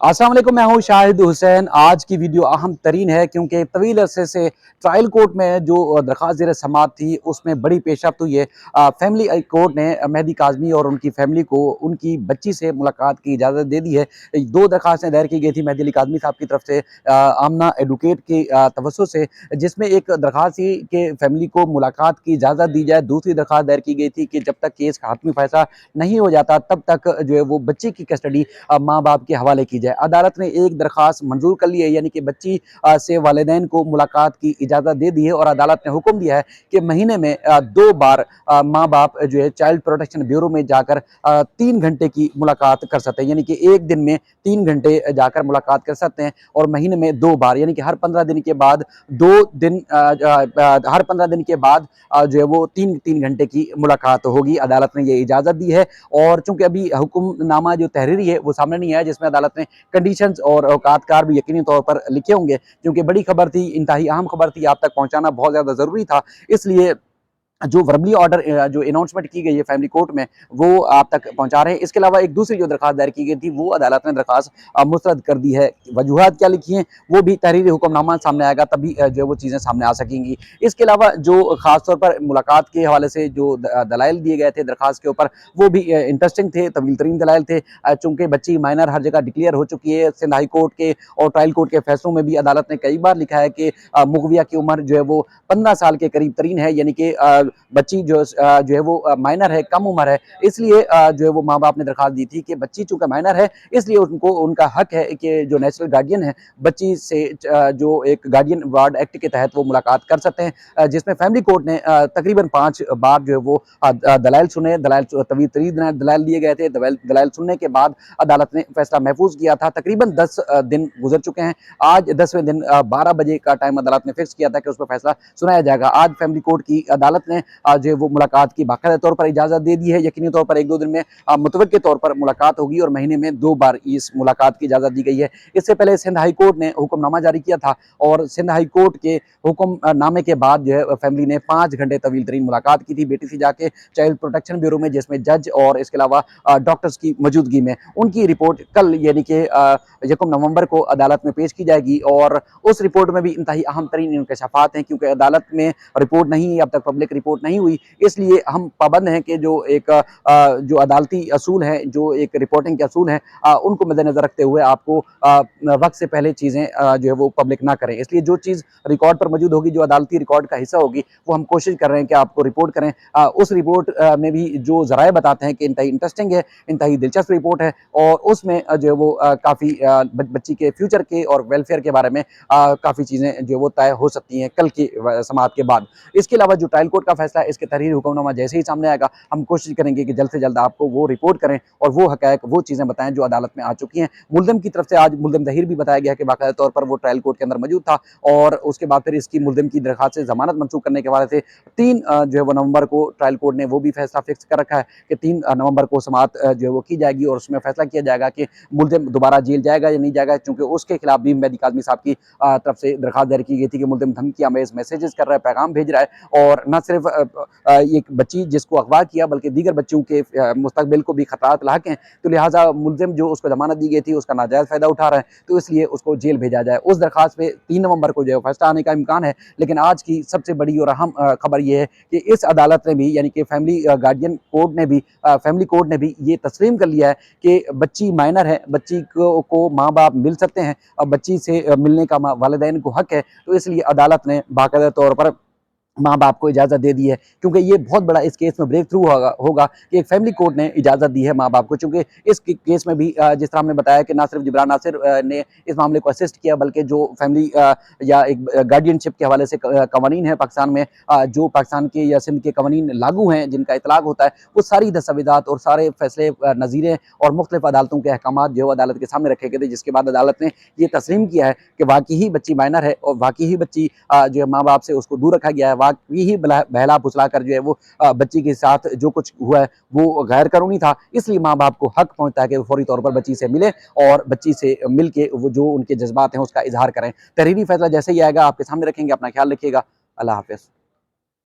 अस्सलाम वालेकुम, मैं हूं शाहिद हुसैन। आज की वीडियो अहम तरीन है क्योंकि तवील अरसे से ट्रायल कोर्ट में जो दरख्वास्त ज़ेर समाअत थी उसमें बड़ी पेशरफ्त हुई है। फैमिली कोर्ट ने मेहदी काज़मी और उनकी फैमिली को उनकी बच्ची से मुलाकात की इजाज़त दे दी है। दो दरख्वास्तें दायर की गई थी मेहदी अली काज़मी साहब की तरफ से आमना एडवोकेट के तवज्जुह से, जिसमें एक दरख्वास्त थी कि फैमिली को मुलाकात की इजाज़त दी जाए। दूसरी दरख्वास्त दायर की गई थी कि जब तक केस का हतमी फैसला नहीं हो जाता तब तक जो है वो बच्ची की कस्टडी माँ बाप के हवाले की जाए। अदालत ने एक दरख्वास्त मंजूर कर ली है, यानी कि बच्ची से वालिदैन को मुलाकात की इजाज़त दे दी है और अदालत ने हुक्म दिया है कि महीने में 2 बार माँ बाप जो है चाइल्ड प्रोटेक्शन ब्यूरो में जाकर 3 घंटे की मुलाकात कर सकते हैं, यानी कि एक दिन में 3 घंटे जाकर मुलाकात कर सकते हैं और महीने में 2 बार, यानी कि हर 15 दिन के बाद 2 दिन हर 15 दिन के बाद जो है वो 3 घंटे की मुलाकात होगी। अदालत ने ये इजाज़त दी है और चूंकि अभी हुक्मनामा जो तहरीरी है वो सामने नहीं आया, जिसमें अदालत ने कंडीशंस और औकातकार भी यकीनी तौर पर लिखे होंगे, क्योंकि बड़ी खबर थी, इंतहाई अहम खबर थी, आप तक पहुंचाना बहुत ज़्यादा ज़रूरी था। इसलिए जो वर्बली ऑर्डर जो अनाउंसमेंट की गई है फैमिली कोर्ट में, वो आप तक पहुंचा रहे हैं। इसके अलावा एक दूसरी जो दरख्वास्त दायर की गई थी वो अदालत ने दरख्वास्त मुस्तरद कर दी है। वजूहात क्या लिखी हैं वो भी तहरीरी हुक्मनामा सामने आएगा, तभी जो है वो चीज़ें सामने आ सकेंगी। इसके अलावा जो खासतौर पर मुलाकात के हवाले से जो दलाइल दिए गए थे दरख्वास्त के ऊपर, वो भी इंटरेस्टिंग थे, तवील तरीन दलाइल थे। चूंकि बच्ची माइनर हर जगह डिक्लेयर हो चुकी है, सिंध हाई कोर्ट के और ट्रायल कोर्ट के फैसलों में भी अदालत ने कई बार लिखा है कि मुगविया की उम्र जो है वो 15 साल के करीब तरीन है, यानी कि बच्ची जो है वो माइनर है, कम उम्र है। इसलिए जो है वो माँ बाप ने दरख्वास्त दी थी कि बच्ची चूंकि माइनर है, इसलिए उनको उनका हक है कि जो नेशनल गार्डियन है बच्ची से जो एक गार्डियन वार्ड एक्ट के तहत वो मुलाकात कर सकते हैं, जिसमें फैमिली कोर्ट ने तकरीबन 5 बार जो है वो दलाइल सुने, दलाइल तवील तरीन दलाइल दिए गए थे। दलाइल सुनने के बाद अदालत ने फैसला महफूज किया था। तकरीबन 10 दिन गुजर चुके हैं। आज 10वें दिन 12 बजे का टाइम अदालत ने फिक्स किया था कि उस पर फैसला सुनाया जाएगा। आज फैमिली कोर्ट की अदालत ने जो है वो मुलाकात की बाकायदा तौर पर इजाज़त दे दी है। यकीनी तौर पर 1-2 दिन में मुतवक्किल तौर पर मुलाकात होगी और महीने में 2 बार इस मुलाकात की इजाज़त दी गई है। इससे पहले सिंध हाई कोर्ट ने हुक्मनामा जारी किया था और सिंध हाई कोर्ट के हुक्मनामे के बाद जो है फैमिली ने 5 घंटे तवील तरीन मुलाकात की थी बेटी से जाके चाइल्ड प्रोटेक्शन ब्यूरो में, जिसमें जज और इसके अलावा डॉक्टर्स की मौजूदगी में। उनकी रिपोर्ट कल यानी कि 1 नवंबर को अदालत में पेश की जाएगी और उस रिपोर्ट में भी इंतहाई अहम तरीन इंकशाफात हैं, क्योंकि अदालत में रिपोर्ट नहीं है, अब तक पब्लिक रिपोर्ट नहीं हुई। इसलिए हम पाबंद हैं कि जो अदालती असूल हैं, जो एक रिपोर्टिंग के असूल हैं, उनको मद्देनजर रखते हुए आपको वक्त से पहले चीज़ें जो है वो पब्लिक ना करें। इसलिए जो चीज़ रिकॉर्ड पर मौजूद होगी, जो अदालती रिकॉर्ड का हिस्सा होगी, वो हम कोशिश कर रहे हैं कि आपको रिपोर्ट करें। उस रिपोर्ट में भी जो ज़राए बताते हैं कि इंतहाई इंटरेस्टिंग है, इंतहाई दिलचस्प रिपोर्ट है और उसमें जो है वो काफ़ी बच्ची के फ्यूचर के और वेलफेयर के बारे में काफ़ी चीज़ें जो वो तय हो सकती हैं कल की समाअत के बाद। इसके अलावा जो ट्रायल कोर्ट का फैसला है, इसके तहरीरी हुक्मनामा जैसे ही सामने आएगा, हम कोशिश करेंगे कि जल्द से जल्द आपको वो रिपोर्ट करें और वो हक़ाइक़, वो चीज़ें बताएं जो अदालत में आ चुकी हैं। मुल्ज़िम की तरफ से आज मुल्ज़िम ज़हीर भी बताया गया कि बाकायदा तौर पर वो ट्रायल कोर्ट के अंदर मौजूद था और उसके बाद फिर इसकी मुल्ज़िम की दरख्वास्त से ज़मानत मनसूख करने के हवाले से 3 जो है वो नवंबर को ट्रायल कोर्ट ने वो भी फैसला फिक्स कर रखा है कि 3 नवंबर को समाअत जो है वो की जाएगी और उसमें फैसला किया जाएगा कि मुल्ज़िम दोबारा जेल जाएगा या नहीं जाएगा, चूँकि उसके खिलाफ भी मेहदी काज़मी साहब की तरफ से दरख्वास्त दायर की गई थी कि मुल्ज़िम धमकियाँ में मैसेजेस कर रहा है, पैगाम भेज रहा है और न सिर्फ एक बच्ची जिसको अगवा किया बल्कि दीगर बच्चों के मुस्तकबिल को भी खतरात लाक हैं, तो लिहाजा मुल्ज़िम जो उसको ज़मानत दी गई थी उसका नाजायज़ फ़ायदा उठा रहा है, तो इसलिए उसको जेल भेजा जाए। उस दरख्वास्त पे 3 नवंबर को जो है फैसला आने का इम्कान है। लेकिन आज की सबसे बड़ी और अहम खबर ये है कि इस अदालत ने भी, यानी कि फैमिली गार्डियन कोर्ट ने भी, फैमिली कोर्ट ने भी ये तस्लीम कर लिया है कि बच्ची माइनर है, बच्ची को माँ बाप मिल सकते हैं और बच्ची से मिलने का वालिदैन को हक है। तो इसलिए अदालत ने बाकायदा तौर पर माँ बाप को इजाज़त दे दी है, क्योंकि ये बहुत बड़ा इस केस में ब्रेक थ्रू होगा कि एक फैमिली कोर्ट ने इजाज़त दी है माँ बाप को, चूँकि इस केस में भी जिस तरह हमने बताया कि ना सिर्फ जिब्रान नासिर ने इस मामले को असिस्ट किया, बल्कि जो फैमिली या एक गार्डियनशिप के हवाले से कवानीन है पाकिस्तान में, जो पाकिस्तान के या सिंध के कवानीन लागू हैं जिनका इतलाक होता है, वो सारी दस्तावेज़ात और सारे फैसले नज़ीरें और मुख्तलिफ अदालतों के अहकामात जो अदालत के सामने रखे गए थे, जिसके बाद अदालत ने ये तस्लीम किया है कि वाकई ही बच्ची माइनर है और वाकई ही बच्ची जो है माँ बाप से उसको दूर रखा गया है, वाकई ही बहला फुसला कर जो है वो बच्ची के साथ जो कुछ हुआ है वो गैर कानूनी था। इसलिए माँ बाप को हक पहुंचता है कि वो फौरी तौर पर बच्ची से मिले और बच्ची से मिल के वो जो उनके जज्बात हैं उसका इजहार करें। तहरीरी फैसला जैसे ही आएगा आपके सामने रखेंगे। अपना ख्याल रखिएगा। अल्लाह हाफिज़।